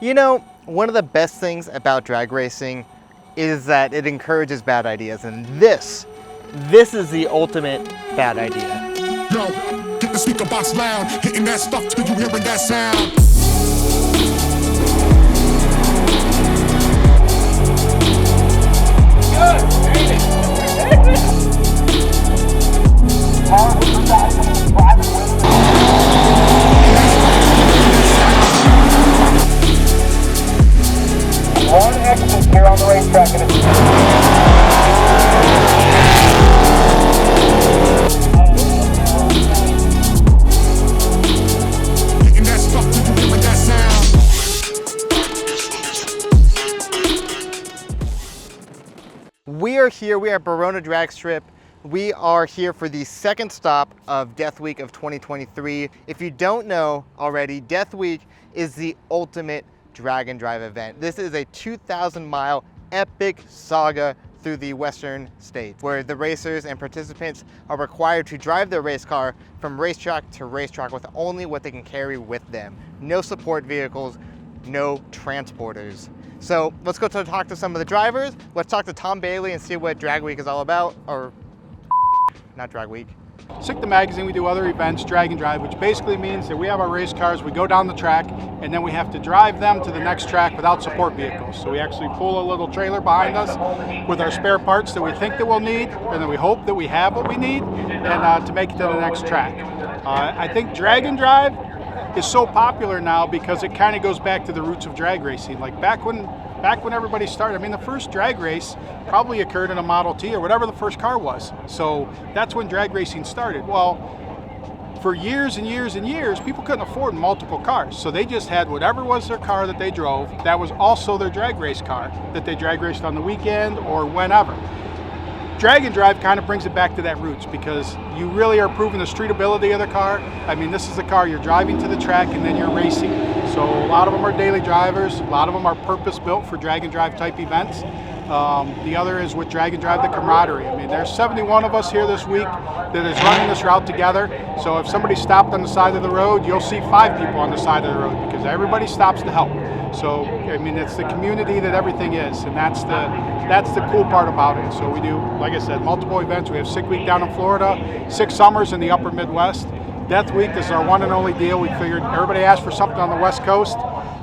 You know, one of the best things about drag racing is that it encourages bad ideas, and this is the ultimate bad idea. Yo, get the speaker box loud, hitting that stuff till you hearing that sound. One exit here on the racetrack. Hitting that stuff till you hearing that sound. We are here, we are at Barona Drag Strip. We are here for the second stop of Deathweek of 2023. If you don't know already, Deathweek is the ultimate drag and drive event. This is a 2,000-mile epic saga through the western states, where the racers and participants are required to drive their race car from racetrack to racetrack with only what they can carry with them. No support vehicles, no transporters. So let's go talk to some of the drivers. Let's talk to Tom Bailey and see what Drag Week is all about, or not Drag Week. SICTA Magazine, we do other events, drag and drive, which basically means that we have our race cars, we go down the track, and then we have to drive them to the next track without support vehicles. So we actually pull a little trailer behind us with our spare parts that we think that we'll need, and then we hope that we have what we need, and to make it to the next track. I think drag and drive is so popular now because it kind of goes back to the roots of drag racing. Like back when everybody started, I mean, the first drag race probably occurred in a Model T or whatever the first car was. So that's when drag racing started. Well, for years and years and years, people couldn't afford multiple cars. So they just had whatever was their car that they drove. That was also their drag race car that they drag raced on the weekend or whenever. Drag and drive kind of brings it back to that roots because you really are proving the streetability of the car. I mean, this is the car you're driving to the track and then you're racing. So a lot of them are daily drivers. A lot of them are purpose built for drag and drive type events. The other is with drag and drive, the camaraderie. I mean, there's 71 of us here this week that is running this route together. So if somebody stopped on the side of the road, you'll see 5 people on the side of the road because everybody stops to help. So, I mean, it's the community that everything is, and that's the cool part about it. So we do, like I said, multiple events. We have SICK Week down in Florida, 6 summers in the upper Midwest. Deathweek is our one and only deal. We figured everybody asked for something on the West Coast,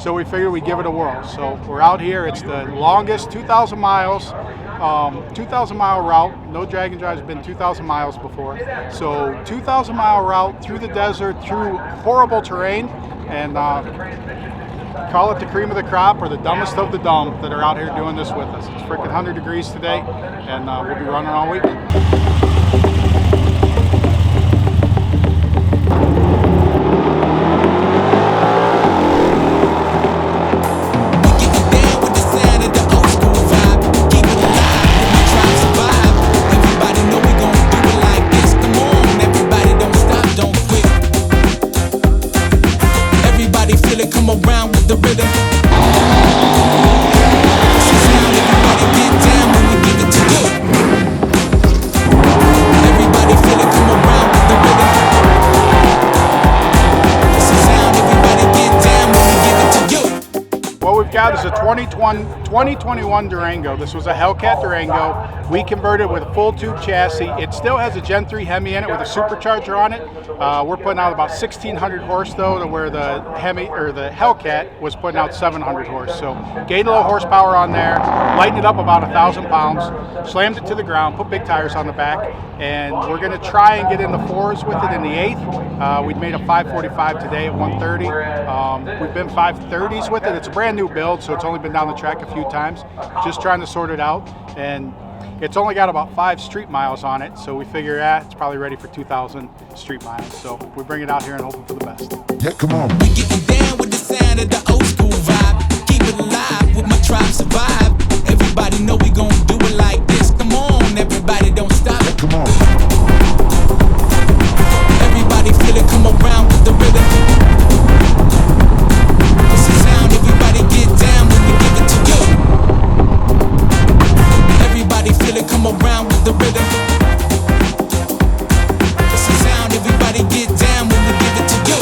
so we figured we'd give it a whirl. So we're out here. It's the longest 2,000 miles, 2,000-mile route. No drag and drive has been 2,000 miles before. So 2,000-mile route through the desert, through horrible terrain, and call it the cream of the crop or the dumbest of the dumb that are out here doing this with us. It's freaking 100 degrees today, and we'll be running all week. Is a 2021 Durango. This was a Hellcat Durango. We converted with a full tube chassis. It still has a Gen 3 Hemi in it with a supercharger on it. We're putting out about 1,600 horse though, to where the Hemi or the Hellcat was putting out 700 horse. So gained a little horsepower on there, lightened it up about 1,000 pounds, slammed it to the ground, put big tires on the back, and we're going to try and get in the 4s with it in the 8th. We've made a 545 today at 130. We've been 530s with it. It's a brand new build, so it's only been down the track a few times. Just trying to sort it out, and it's only got about 5 street miles on it, so we figure it's probably ready for 2,000 street miles. So we bring it out here and hoping for the best. Yeah, come on. We getting down with the sound of the old school vibe. Keep it alive with my tribe survive. Everybody know we gon' do it like this. Come on, everybody don't stop. Yeah, come on. Everybody feel it, come around with the rhythm. It's the sound, everybody get down when we give it to you. Everybody feel it, come around with the rhythm. It's the sound, everybody get down when we give it to you.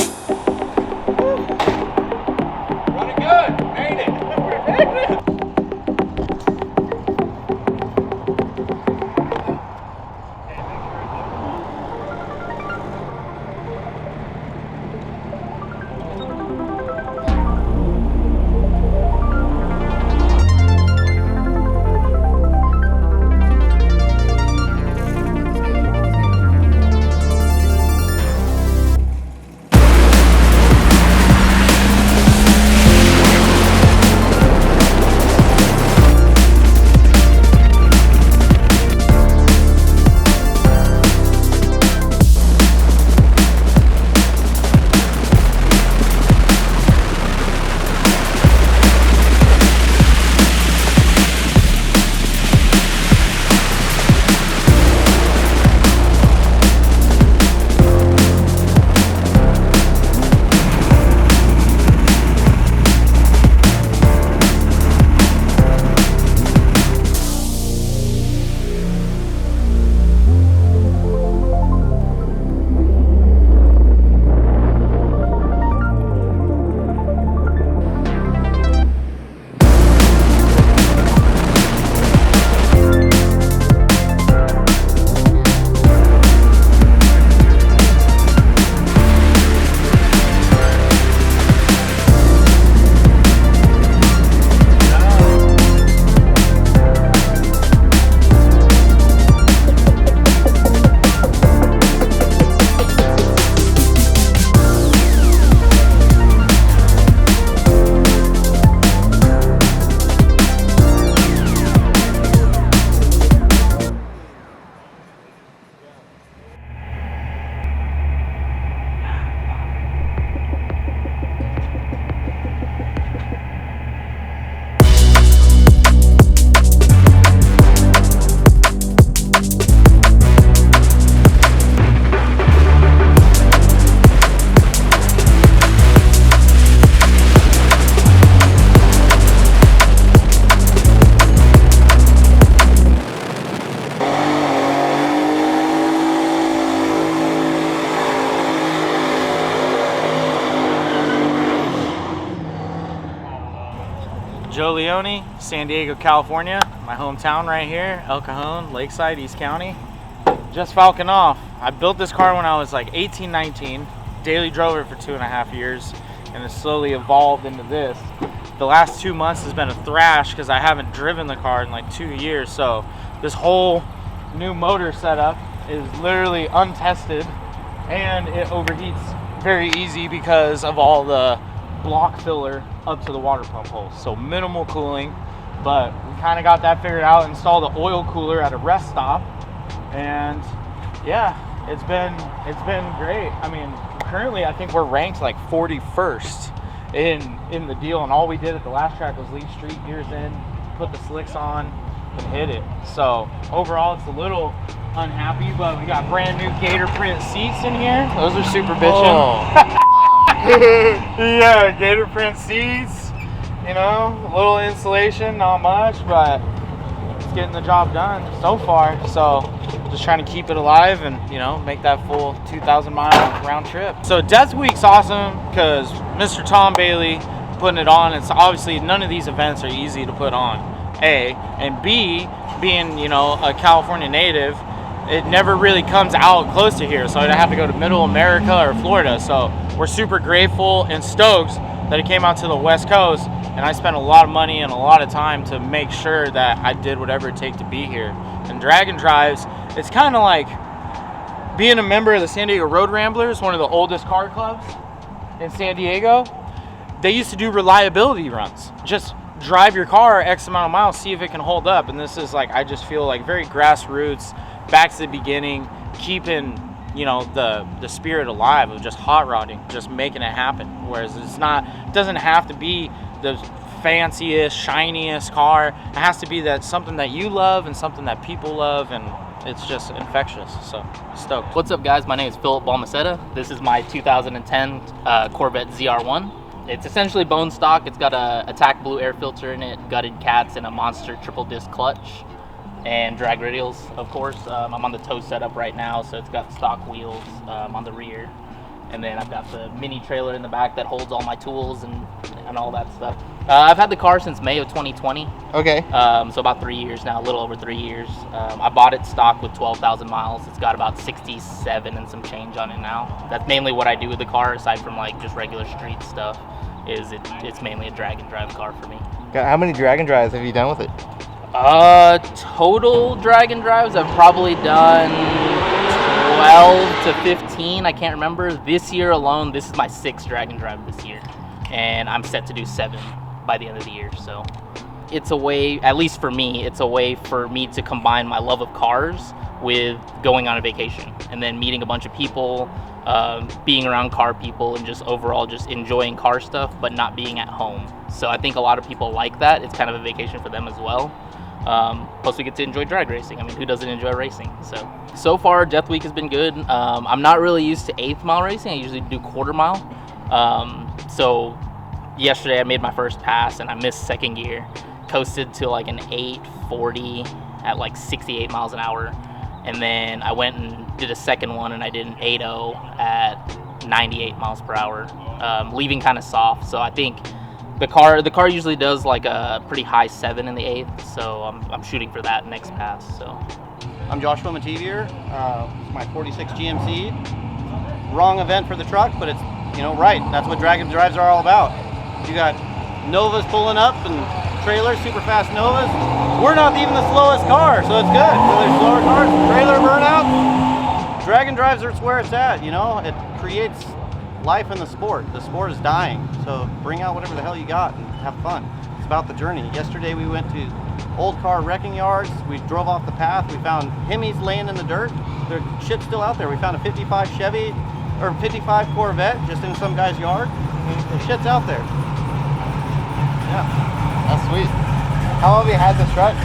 Joe Leone, San Diego, California. My hometown right here, El Cajon, Lakeside, East County. Just falcon off. I built this car when I was like 18, 19. Daily drove it for 2.5 years, and it slowly evolved into this. The last 2 months has been a thrash because I haven't driven the car in like 2 years. So this whole new motor setup is literally untested, and it overheats very easy because of all the block filler up to the water pump hole. So minimal cooling, but we kind of got that figured out. Installed an oil cooler at a rest stop, and yeah, it's been great. I mean, currently I think we're ranked like 41st in the deal, and all we did at the last track was leave street gears in, put the slicks on, and hit it. So overall it's a little unhappy, but we got brand new gator print seats in here. Those are super bitchin'. Yeah, gator print seats, you know, a little insulation, not much, but it's getting the job done so far. So just trying to keep it alive and, you know, make that full 2,000 mile round trip. So Deathweek's awesome because Mr. Tom Bailey putting it on. It's obviously none of these events are easy to put on, A, and B, being, you know, a California native, it never really comes out close to here, so I'd have to go to middle America or Florida. So we're super grateful and stoked that it came out to the West Coast, and I spent a lot of money and a lot of time to make sure that I did whatever it takes to be here. And drag and drives, it's kind of like being a member of the San Diego Road Ramblers, one of the oldest car clubs in San Diego. They used to do reliability runs. Just drive your car X amount of miles, see if it can hold up. And this is like, I just feel like very grassroots, back to the beginning, keeping, you know, the spirit alive of just hot rodding, just making it happen. Whereas it doesn't have to be the fanciest, shiniest car. It has to be that something that you love and something that people love, and it's just infectious. So stoked. What's up, guys? My name is Philip Balmaceda. This is my 2010 Corvette ZR1. It's essentially bone stock. It's got a attack blue air filter in it, gutted cats, and a monster triple disc clutch, and drag radials, of course. I'm on the tow setup right now, so it's got stock wheels on the rear. And then I've got the mini trailer in the back that holds all my tools and all that stuff. I've had the car since May of 2020. Okay. So about 3 years now, a little over 3 years. I bought it stock with 12,000 miles. It's got about 67 and some change on it now. That's mainly what I do with the car, aside from like just regular street stuff. It's mainly a drag and drive car for me. How many drag and drives have you done with it? Total drag and drives, I've probably done 12 to 15. I can't remember. This year alone, this is my 6th drag and drive this year, and I'm set to do 7 by the end of the year. So it's a way, at least for me, it's a way for me to combine my love of cars with going on a vacation and then meeting a bunch of people, being around car people, and just overall just enjoying car stuff but not being at home. So I think a lot of people like that. It's kind of a vacation for them as well. Plus we get to enjoy drag racing. I mean, who doesn't enjoy racing? So far Deathweek has been good. I'm not really used to 1/8 mile racing. I usually do 1/4 mile. So yesterday I made my first pass and I missed second gear, coasted to like an 840 at like 68 miles an hour. And then I went and did a second one and I did an 8.0 at 98 miles per hour, leaving kind of soft. So I think the car usually does like a pretty high 7 in the 8th, so I'm shooting for that next pass. So I'm Joshua Mativier. It's my 46 GMC. Wrong event for the truck, but it's, right. That's what drag and drives are all about. You got Novas pulling up and trailers, super fast Novas. We're not even the slowest car, so it's good. So there's slower cars, trailer burnout. Drag and drives are where it's at. It creates life in the sport. The sport is dying, so bring out whatever the hell you got and have fun. It's about the journey. Yesterday we went to old car wrecking yards. We drove off the path. We found Hemis laying in the dirt. Their shit's still out there. We found a 55 Chevy or 55 Corvette just in some guy's yard. The shit's out there. Yeah, That's sweet. How long have you had this truck?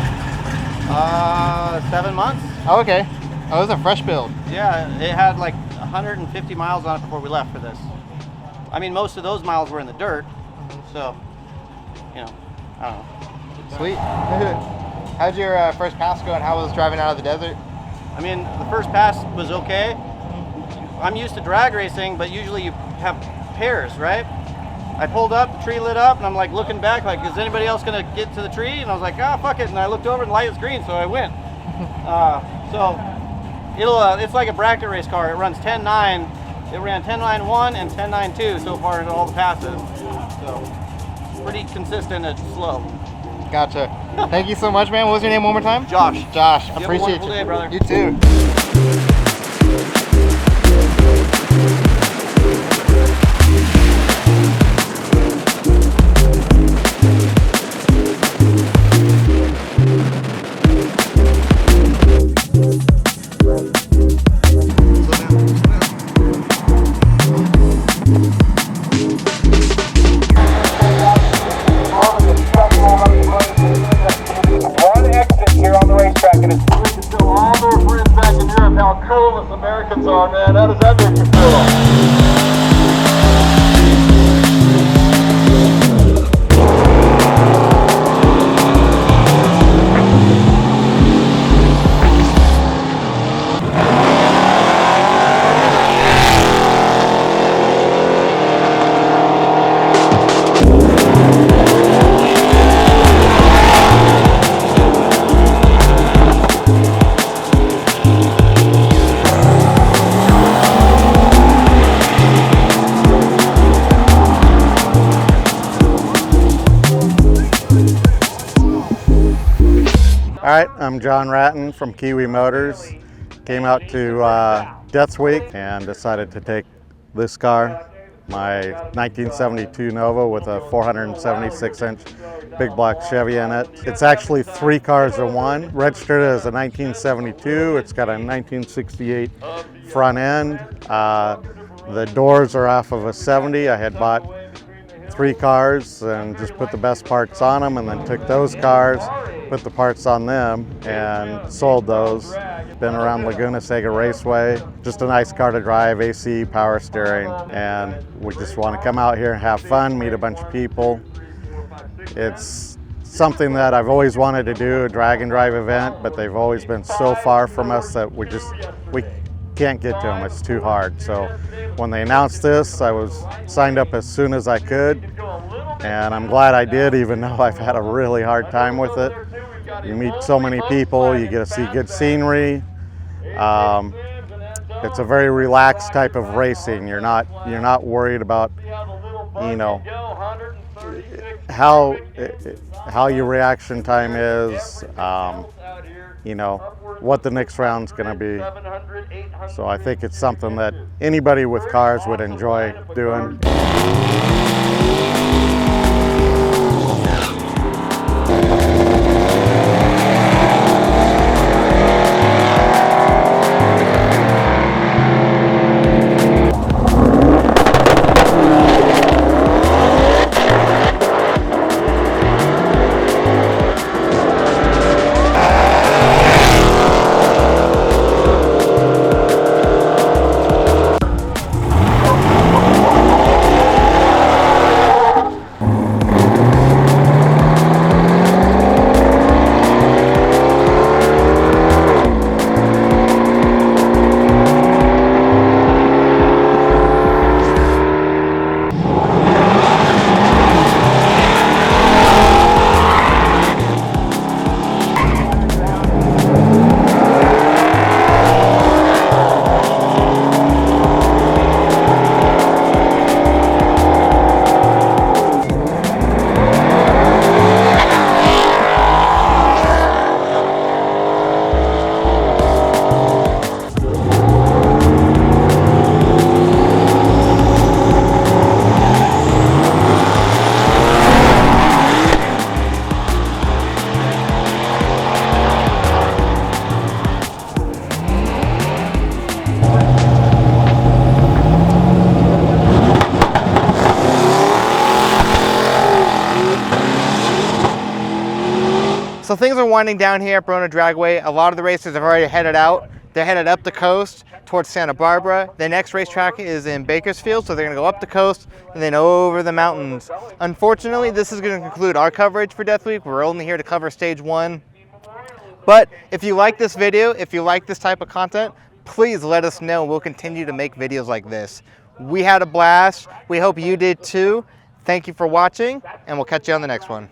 7 months. Oh, okay. Oh, it was a fresh build. Yeah, it had like 150 miles on it before we left for this. I mean, most of those miles were in the dirt, so, I don't know. Sweet. How'd your first pass go and how was driving out of the desert? I mean, the first pass was okay. I'm used to drag racing, but usually you have pairs, right? I pulled up, the tree lit up, and I'm like looking back like, is anybody else gonna get to the tree? And I was like, fuck it. And I looked over and the light was green, so I went. It's like a bracket race car. It runs 10.9. It ran 10.9.1 and 10.9.2 so far in all the passes. So pretty consistent and slow. Gotcha. Thank you so much, man. What was your name one more time? Josh. Josh, You have a appreciate wonderful you. day, brother. You too. One exit here on the racetrack, and it's We can tell all their friends back in Europe how cool us Americans are, man. How does that make you feel? All right, I'm John Ratton from Kiwi Motors. Came out to Deathweek and decided to take this car, my 1972 Nova with a 476-inch big block Chevy in it. It's actually 3 cars in one. Registered as a 1972. It's got a 1968 front end. The doors are off of a 70. I had bought 3 cars and just put the best parts on them, and then took those cars, put the parts on them, and sold those. Been around Laguna Seca Raceway. Just a nice car to drive, AC, power steering, and we just want to come out here and have fun, meet a bunch of people. It's something that I've always wanted to do, a drag and drive event, but they've always been so far from us that we can't get to them. It's too hard. So when they announced this, I was signed up as soon as I could, and I'm glad I did, even though I've had a really hard time with it. You meet so many people, you get to see good scenery. It's a very relaxed type of racing. You're not worried about, you know, how your reaction time is, you know, what the next round's going to be. So I think it's something that anybody with cars would enjoy doing. So things are winding down here at Verona Dragway. A lot of the racers have already headed out. They're headed up the coast towards Santa Barbara. The next racetrack is in Bakersfield, so they're gonna go up the coast and then over the mountains. Unfortunately, this is gonna conclude our coverage for Deathweek. We're only here to cover stage 1. But if you like this video, if you like this type of content, please let us know. We'll continue to make videos like this. We had a blast. We hope you did too. Thank you for watching, and we'll catch you on the next one.